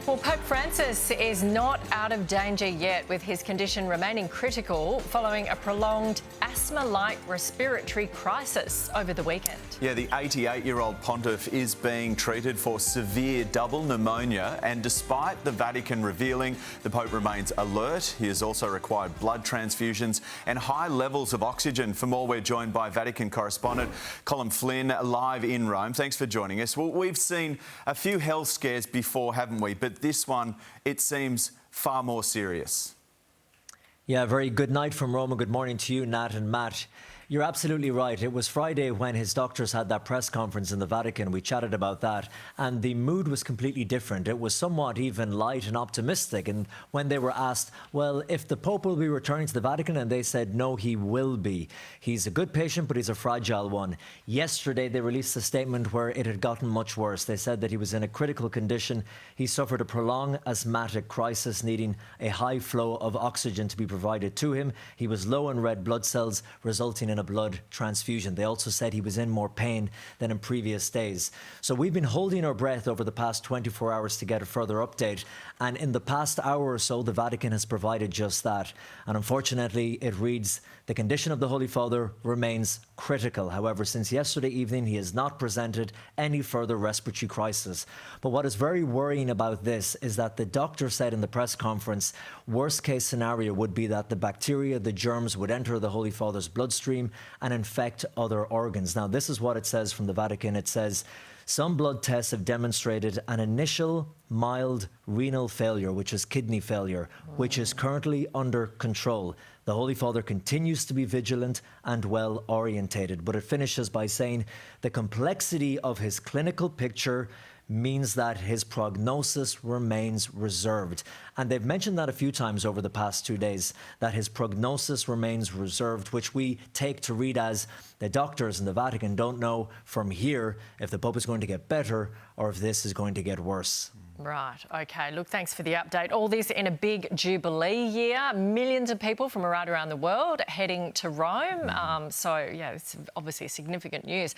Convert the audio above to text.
Well, Pope Francis is not out of danger yet, with his condition remaining critical following a prolonged asthma-like respiratory crisis over the weekend. Yeah, the 88-year-old pontiff is being treated for severe double pneumonia, and despite the Vatican revealing the Pope remains alert, he has also required blood transfusions and high levels of oxygen. For more, we're joined by Vatican correspondent Colin Flynn, live in Rome. Thanks for joining us. Well, we've seen a few health scares before, haven't we? But this one, it seems far more serious. Yeah, very good night from Rome, and good morning to you, Nat and Matt. You're absolutely right. It was Friday when his doctors had that press conference in the Vatican. We chatted about that, and the mood was completely different. It was somewhat even light and optimistic. And when they were asked, well, if the Pope will be returning to the Vatican, and they said, no, he will be. He's a good patient, but he's a fragile one. Yesterday, they released a statement where it had gotten much worse. They said that he was in a critical condition. He suffered a prolonged asthmatic crisis, needing a high flow of oxygen to be provided to him. He was low in red blood cells, resulting in a blood transfusion. They also said he was in more pain than in previous days. So we've been holding our breath over the past 24 hours to get a further update. And in the past hour or so, the Vatican has provided just that. And unfortunately, it reads, the condition of the Holy Father remains critical. However, since yesterday evening, he has not presented any further respiratory crisis. But what is very worrying about this is that the doctor said in the press conference, worst case scenario would be that the bacteria, the germs would enter the Holy Father's bloodstream and infect other organs. Now, this is what it says from the Vatican. It says, some blood tests have demonstrated an initial mild renal failure, which is kidney failure, which is currently under control. The Holy Father continues to be vigilant and well orientated. But it finishes by saying the complexity of his clinical picture means that his prognosis remains reserved. And they've mentioned that a few times over the past 2 days, that his prognosis remains reserved, which we take to read as the doctors in the Vatican don't know from here if the Pope is going to get better or if this is going to get worse. Right, OK. Look, thanks for the update. All this in a big Jubilee year. Millions of people from right around the world heading to Rome. So, yeah, it's obviously significant news.